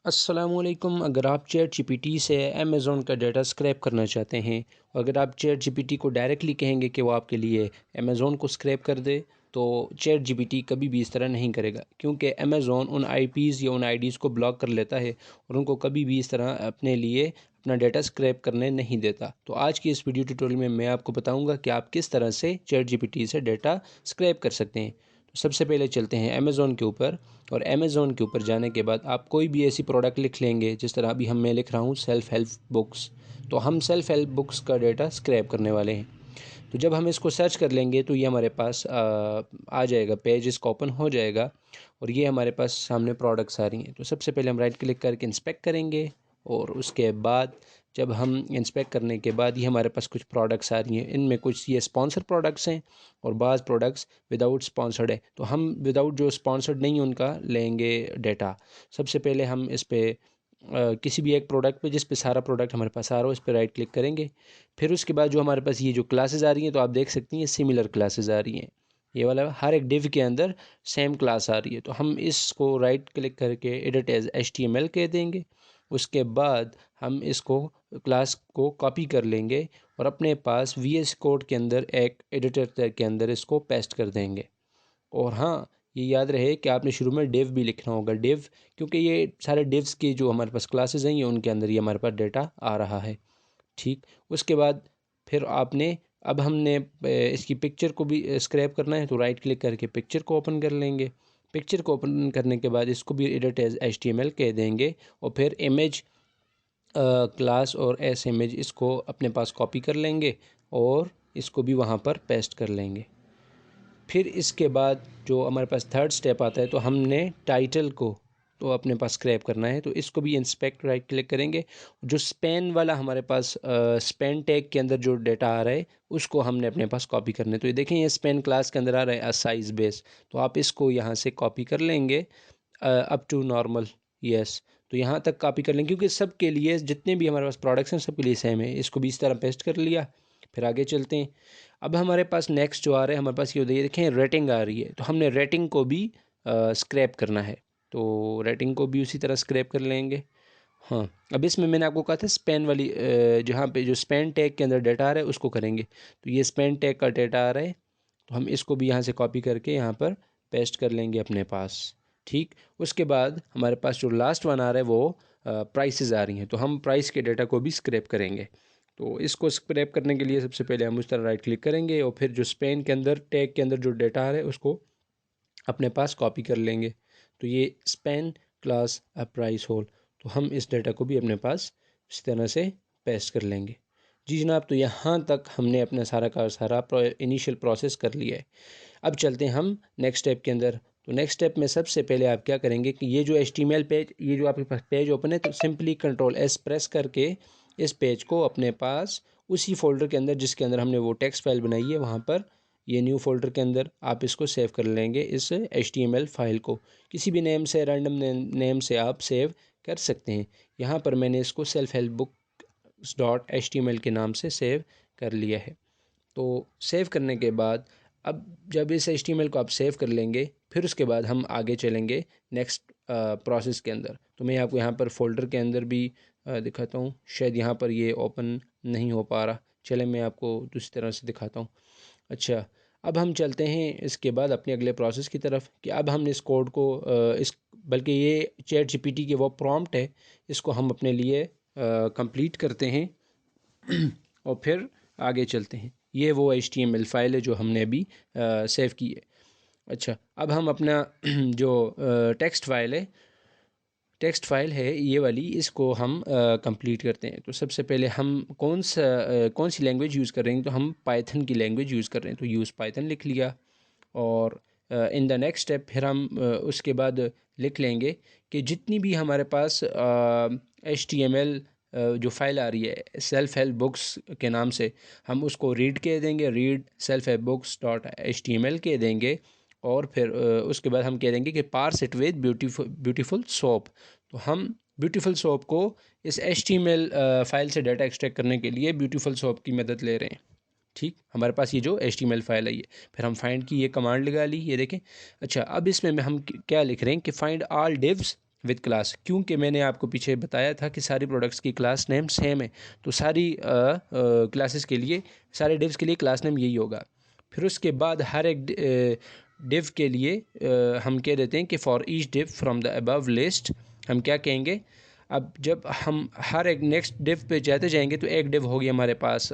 अस्सलामुअलैकुम। अगर आप चैट जीपीटी से अमेज़ॉन का डाटा स्क्रैप करना चाहते हैं, अगर आप चैट जीपीटी को डायरेक्टली कहेंगे कि वो आपके लिए अमेज़ॉन को स्क्रैप कर दे, तो चैट जीपीटी कभी भी इस तरह नहीं करेगा, क्योंकि अमेज़ॉन उन आईपीज़ या उन आईडीज़ को ब्लॉक कर लेता है और उनको कभी भी इस तरह अपने लिए अपना डाटा स्क्रैप करने नहीं देता। तो आज की इस वीडियो ट्यूटोरियल में मैं आपको बताऊँगा कि आप किस तरह से चैट जीपीटी से डाटा स्क्रैप कर सकते हैं। तो सबसे पहले चलते हैं अमेज़ॉन के ऊपर, और अमेज़ॉन के ऊपर जाने के बाद आप कोई भी ऐसी प्रोडक्ट लिख लेंगे, जिस तरह अभी मैं लिख रहा हूँ सेल्फ़ हेल्प बुक्स। तो हम सेल्फ़ हेल्प बुक्स का डाटा स्क्रैप करने वाले हैं। तो जब हम इसको सर्च कर लेंगे तो ये हमारे पास आ जाएगा, पेज इसका ओपन हो जाएगा और ये हमारे पास सामने प्रोडक्ट्स आ रही हैं। तो सबसे पहले हम राइट क्लिक करके इंस्पेक्ट करेंगे, और उसके बाद जब हम इंस्पेक्ट करने के बाद ये हमारे पास कुछ प्रोडक्ट्स आ रही हैं। इनमें कुछ ये स्पॉन्सर प्रोडक्ट्स हैं और बाज़ प्रोडक्ट्स विदाउट स्पॉन्सर्ड है। तो हम विदाउट जो स्पॉन्सर्ड नहीं उनका लेंगे डाटा। सबसे पहले हम इस पर किसी भी एक प्रोडक्ट पे जिस पे सारा प्रोडक्ट हमारे पास आ रहा हो, इस पर राइट क्लिक करेंगे। फिर उसके बाद जो हमारे पास ये जो क्लासेस आ रही हैं, तो आप देख सकती हैं सिमिलर क्लासेस आ रही हैं। ये वाला हर एक डिव के अंदर सेम क्लास आ रही है। तो हम इसको राइट क्लिक करके एडिट एज HTML कह देंगे। उसके बाद हम इसको क्लास को कॉपी कर लेंगे और अपने पास VS कोड के अंदर एक एडिटर के अंदर इसको पेस्ट कर देंगे। और हाँ, ये याद रहे कि आपने शुरू में डिव भी लिखना होगा, डिव, क्योंकि ये सारे डिव्स की जो हमारे पास क्लासेस हैं, ये उनके अंदर ये हमारे पास डाटा आ रहा है। ठीक, उसके बाद फिर आपने अब हमने इसकी पिक्चर को भी स्क्रैप करना है, तो राइट क्लिक करके पिक्चर को ओपन कर लेंगे। पिक्चर को ओपन करने के बाद इसको भी एडिट एज HTML कह देंगे, और फिर इमेज क्लास और एस इमेज इसको अपने पास कॉपी कर लेंगे और इसको भी वहाँ पर पेस्ट कर लेंगे। फिर इसके बाद जो हमारे पास थर्ड स्टेप आता है, तो हमने टाइटल को तो अपने पास स्क्रैप करना है। तो इसको भी इंस्पेक्ट राइट क्लिक करेंगे। जो स्पेन वाला हमारे पास स्पेन टैग के अंदर जो डाटा आ रहा है, उसको हमने अपने पास कॉपी करना है। तो ये देखें, ये स्पेन क्लास के अंदर आ रहा है साइज बेस। तो आप इसको यहाँ से कॉपी कर लेंगे अप टू नॉर्मल, यस। तो यहाँ तक कॉपी कर लेंगे, क्योंकि सबके लिए जितने भी हमारे पास प्रोडक्ट्स हैं सबके लिए सेम है। इसको भी इस तरह पेस्ट कर लिया। फिर आगे चलते हैं। अब हमारे पास नेक्स्ट जो आ रहा है, हमारे पास ये देखें रेटिंग आ रही है, तो हमने रेटिंग को भी स्क्रैप करना है। तो रेटिंग को भी उसी तरह स्क्रैप कर लेंगे। हाँ, अब इसमें मैंने आपको कहा था स्पेन वाली, जहाँ पे जो स्पेन टैग के अंदर डाटा आ रहा है उसको करेंगे। तो ये स्पेन टैग का डाटा आ रहा है, तो हम इसको भी यहाँ से कॉपी करके यहाँ पर पेस्ट कर लेंगे अपने पास। ठीक, उसके बाद हमारे पास जो लास्ट वन आ रहा है वो प्राइसेस आ रही हैं, तो हम प्राइस के डाटा को भी स्क्रैप करेंगे। तो इसको स्क्रैप करने के लिए सबसे पहले हम उस तरह राइट क्लिक करेंगे और फिर जो स्पेन के अंदर टैग के अंदर जो डाटा आ रहा है उसको अपने पास कॉपी कर लेंगे। तो ये स्पेन क्लास प्राइस होल, तो हम इस डाटा को भी अपने पास इस तरह से पेस्ट कर लेंगे। जी जनाब, तो यहाँ तक हमने अपना सारा का सारा इनिशियल प्रोसेस कर लिया है। अब चलते हैं हम नेक्स्ट स्टेप के अंदर। तो नेक्स्ट स्टेप में सबसे पहले आप क्या करेंगे कि ये जो HTML पेज, ये जो आपके पास पेज ओपन है, तो सिंपली Ctrl+S प्रेस करके इस पेज को अपने पास उसी फोल्डर के अंदर जिसके अंदर हमने वो टेक्स्ट फाइल बनाई है, वहाँ पर ये न्यू फोल्डर के अंदर आप इसको सेव कर लेंगे। इस HTML फाइल को किसी भी नेम से, रैंडम नेम से आप सेव कर सकते हैं। यहाँ पर मैंने इसको selfhelpbooks.html के नाम से सेव कर लिया है। तो सेव करने के बाद अब जब इस HTML को आप सेव कर लेंगे, फिर उसके बाद हम आगे चलेंगे नेक्स्ट प्रोसेस के अंदर। तो मैं आपको यहाँ पर फ़ोल्डर के अंदर भी दिखाता हूँ। शायद यहाँ पर ये ओपन नहीं हो पा रहा, चले मैं आपको दूसरी तरह से दिखाता हूँ। अच्छा, अब हम चलते हैं इसके बाद अपने अगले प्रोसेस की तरफ, कि अब हमने इस कोड को इस बल्कि ये चैट जीपीटी के वो प्रॉम्प्ट है, इसको हम अपने लिए कंप्लीट करते हैं और फिर आगे चलते हैं। ये वो HTML फाइल है जो हमने अभी सेव की है। अच्छा, अब हम अपना जो टेक्स्ट फाइल है ये वाली, इसको हम कंप्लीट करते हैं। तो सबसे पहले हम कौन सी लैंग्वेज यूज़ कर रहे हैं, तो हम पाइथन की लैंग्वेज यूज़ कर रहे हैं, तो यूज़ पाइथन लिख लिया। और इन द नेक्स्ट स्टेप फिर हम उसके बाद लिख लेंगे कि जितनी भी हमारे पास HTML जो फाइल आ रही है सेल्फ हेल्प बुक्स के नाम से, हम उसको रीड कह देंगे, रीड selfhelpbooks.html कह देंगे। और फिर उसके बाद हम कह देंगे कि parse it with beautiful soup. तो हम ब्यूटीफुल सोप को इस HTML फाइल से डाटा एक्सट्रैक्ट करने के लिए ब्यूटीफुल सोप की मदद ले रहे हैं। ठीक, हमारे पास ये जो HTML फाइल है ये, फिर हम फाइंड की ये कमांड लगा ली, ये देखें। अच्छा, अब इसमें हम क्या लिख रहे हैं कि फाइंड ऑल डिव्स विद क्लास, क्योंकि मैंने आपको पीछे बताया था कि सारी प्रोडक्ट्स की क्लास नेम सेम है, तो सारी क्लासेस के लिए, सारे डिव्स के लिए क्लास नेम यही होगा। फिर उसके बाद हर एक डिव के लिए हम कह देते हैं कि for each div from the above list, हम क्या कहेंगे, अब जब हम हर एक नेक्स्ट डिव पे जाते जाएंगे तो एक डिव होगी हमारे पास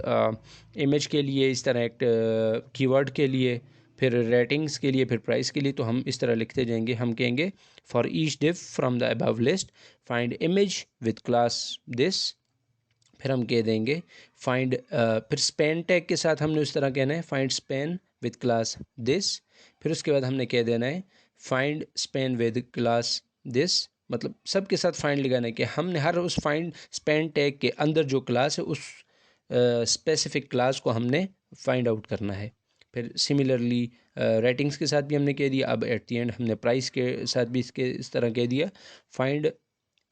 इमेज के लिए, इस तरह एक कीवर्ड के लिए, फिर रेटिंग्स के लिए, फिर प्राइस के लिए, तो हम इस तरह लिखते जाएंगे। हम कहेंगे for each div from the above list find image with class this, फिर हम कह देंगे फाइंड, फिर स्पेन टैग के साथ हमने उस तरह कहना है find span with class this, फिर उसके बाद हमने कह देना है find span with class this, मतलब सब के साथ फाइंड लगाना है कि हमने हर उस फाइंड स्पेन टैग के अंदर जो क्लास है उस स्पेसिफिक क्लास को हमने फाइंड आउट करना है। फिर सिमिलरली रेटिंग्स के साथ भी हमने कह दिया। अब एट द एंड हमने प्राइस के साथ भी इसके इस तरह कह दिया find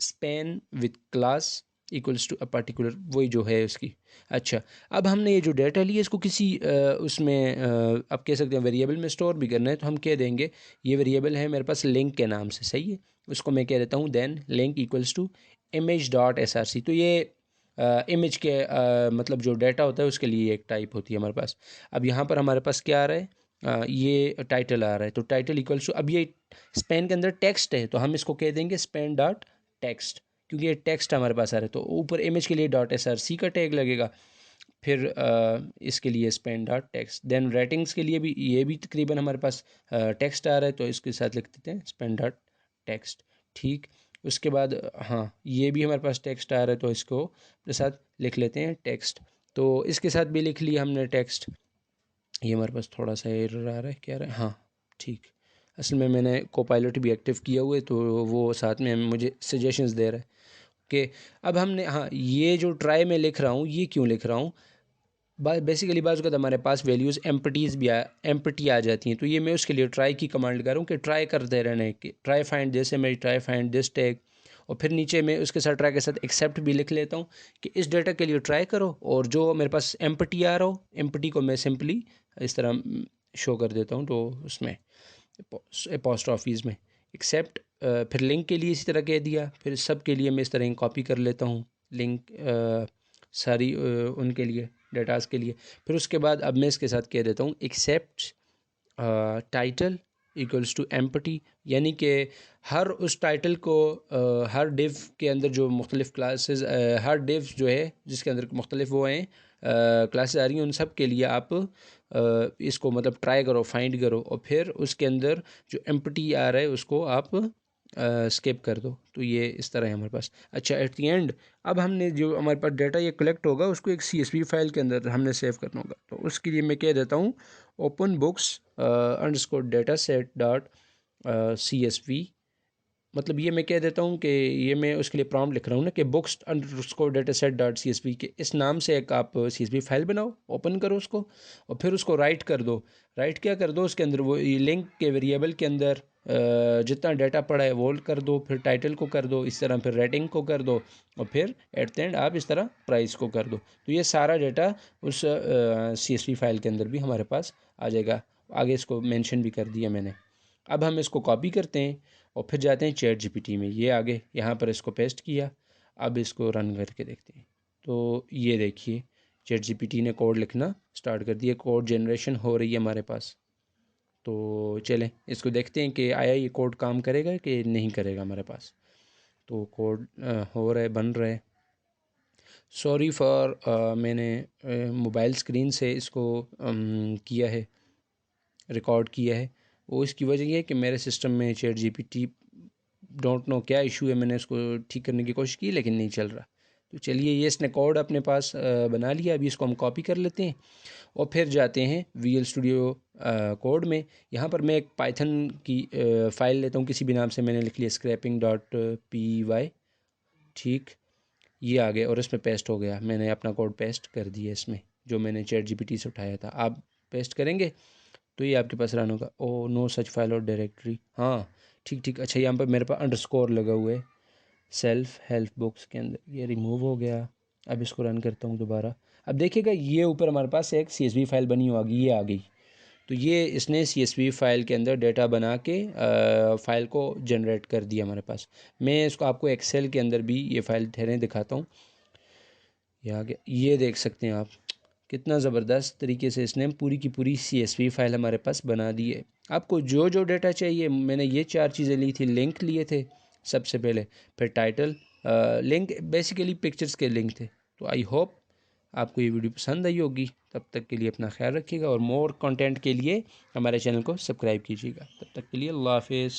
span with class equals to a particular, वही जो है उसकी। अच्छा, अब हमने ये जो डाटा लिया इसको किसी उसमें अब कह सकते हैं वेरिएबल में स्टोर भी करना है, तो हम कह देंगे ये वेरिएबल है मेरे पास लिंक के नाम से, सही है, उसको मैं कह देता हूँ then link equals to image dot src। तो ये इमेज के मतलब जो डाटा होता है उसके लिए एक टाइप होती है हमारे पास। अब यहाँ पर हमारे पास क्या आ रहा है, ये टाइटल आ रहा है, तो टाइटल इक्वल्स टू, अब ये स्पेन के अंदर टेक्स्ट है तो हम इसको कह देंगे स्पेन डॉट टेक्स्ट, क्योंकि ये टेक्स्ट हमारे पास आ रहा है। तो ऊपर इमेज के लिए डॉट src का टैग लगेगा, फिर इसके लिए span dot text, then ratings के लिए भी ये भी तकरीबन हमारे पास टेक्स्ट आ रहा है तो इसके साथ लिख देते हैं स्पेन डॉट टेक्स्ट। ठीक, उसके बाद हाँ ये भी हमारे पास टेक्स्ट आ रहा है तो इसको अपने साथ लिख लेते हैं टेक्स्ट, तो इसके साथ भी लिख लिया हमने टेक्स्ट। ये हमारे पास थोड़ा सा एरर आ रहा है, क्या आ रहा है, हाँ ठीक, असल में मैंने कोपायलट भी एक्टिव किया हुआ है तो वो साथ में मुझे सजेशंस दे रहा है कि अब हमने, हाँ ये जो ट्राई में लिख रहा हूँ ये क्यों लिख रहा हूँ, बेसिकली बाज़ वक़्त हमारे पास वैल्यूज़ एम्प्टीज़ भी एम्प्टी आ जाती हैं, तो ये मैं उसके लिए ट्राई की कमांड लगा रहा हूँ कि ट्राई करते रहने की, try find this image, try find this tag, और फिर नीचे मैं उसके साथ ट्राई के साथ एक्सेप्ट भी लिख लेता हूँ कि इस डेटा के लिए ट्राई करो, और जो मेरे पास एम्प्टी आ रहा हो एम्प्टी को मैं सिंपली इस तरह शो कर देता हूँ, तो उसमें अपॉस्ट्रॉफीज़ में एक्सेप्ट, फिर लिंक के लिए इसी तरह कह दिया, फिर सब के लिए मैं इस तरह कॉपी कर लेता हूँ लिंक सारी उनके लिए डेटास के लिए। फिर उसके बाद अब मैं इसके साथ कह देता हूँ except title equals to empty, यानी कि हर उस टाइटल को हर डिव के अंदर जो मुख्तलिफ़ क्लासेस, हर डिव जो है जिसके अंदर मुख्तलिफ वो हैं क्लासेस आ रही हैं, उन सब के लिए आप इसको मतलब ट्राई करो, फाइंड करो, और फिर उसके अंदर जो एम्प्टी आ रहा है उसको आप स्किप कर दो। तो ये इस तरह है हमारे पास। अच्छा, एट द एंड अब हमने जो हमारे पास डाटा ये कलेक्ट होगा उसको एक CSV फाइल के अंदर हमने सेव करना होगा, तो उसके लिए मैं कह देता हूँ open books underscore data set dot CSV, मतलब ये मैं कह देता हूँ कि ये मैं उसके लिए प्रॉम्प्ट लिख रहा हूँ ना कि books underscore data set dot CSV के इस नाम से एक आप CSV फाइल बनाओ, ओपन करो उसको, और फिर उसको राइट कर दो। राइट क्या कर दो, उसके अंदर वो लिंक के वेरिएबल के अंदर जितना डाटा पड़ा है वो कर दो, फिर टाइटल को कर दो इस तरह, फिर रेटिंग को कर दो, और फिर एट द एंड आप इस तरह प्राइस को कर दो। तो ये सारा डाटा उस CSV फाइल के अंदर भी हमारे पास आ जाएगा। आगे इसको मेंशन भी कर दिया मैंने। अब हम इसको कॉपी करते हैं और फिर जाते हैं चैट GPT में, ये आगे यहाँ पर इसको पेस्ट किया। अब इसको रन करके देखते हैं, तो ये देखिए चैट GPT ने कोड लिखना स्टार्ट कर दिया, कोड जनरेशन हो रही है हमारे पास। तो चलें इसको देखते हैं कि आया ये कोड काम करेगा कि नहीं करेगा हमारे पास। तो कोड हो रहा है, बन रहा है। सॉरी फॉर मैंने मोबाइल स्क्रीन से इसको किया है, रिकॉर्ड किया है। वो इसकी वजह ये है कि मेरे सिस्टम में चैट GPT डोंट नो क्या इशू है, मैंने उसको ठीक करने की कोशिश की लेकिन नहीं चल रहा। तो चलिए ये इसने कोड अपने पास बना लिया, अभी इसको हम कॉपी कर लेते हैं और फिर जाते हैं VL स्टूडियो कोड में। यहाँ पर मैं एक पाइथन की फ़ाइल लेता हूँ, किसी भी नाम से मैंने लिख लिया scraping.py। ठीक, ये आ गया और इसमें पेस्ट हो गया, मैंने अपना कोड पेस्ट कर दिया इसमें जो मैंने चैट GPT से उठाया था। आप पेस्ट करेंगे तो ये आपके पास रन होगा। ओ नो सच फाइल और डायरेक्टरी, हाँ ठीक ठीक। अच्छा, यहाँ पर मेरे पास अंडरस्कोर लगा हुआ है सेल्फ हेल्प बुक्स के अंदर, ये रिमूव हो गया। अब इसको रन करता हूँ दोबारा। अब देखिएगा ये ऊपर हमारे पास एक CSV फाइल बनी होगी, ये आ गई। तो ये इसने CSV फ़ाइल के अंदर डेटा बना के फ़ाइल को जनरेट कर दिया हमारे पास। मैं इसको आपको एक्सेल के अंदर भी ये फ़ाइल ठहरें दिखाता हूँ। ये देख सकते हैं आप, कितना ज़बरदस्त तरीके से इसने पूरी की पूरी CSV फ़ाइल हमारे पास बना दी है। आपको जो जो डेटा चाहिए, मैंने ये 4 चीज़ें ली थी। लिंक लिए थे सबसे पहले, फिर टाइटल, लिंक बेसिकली पिक्चर्स के लिंक थे। तो आई होप आपको ये वीडियो पसंद आई होगी। तब तक के लिए अपना ख्याल रखिएगा और मोर कंटेंट के लिए हमारे चैनल को सब्सक्राइब कीजिएगा। तब तक के लिए अल्लाह हाफिज़।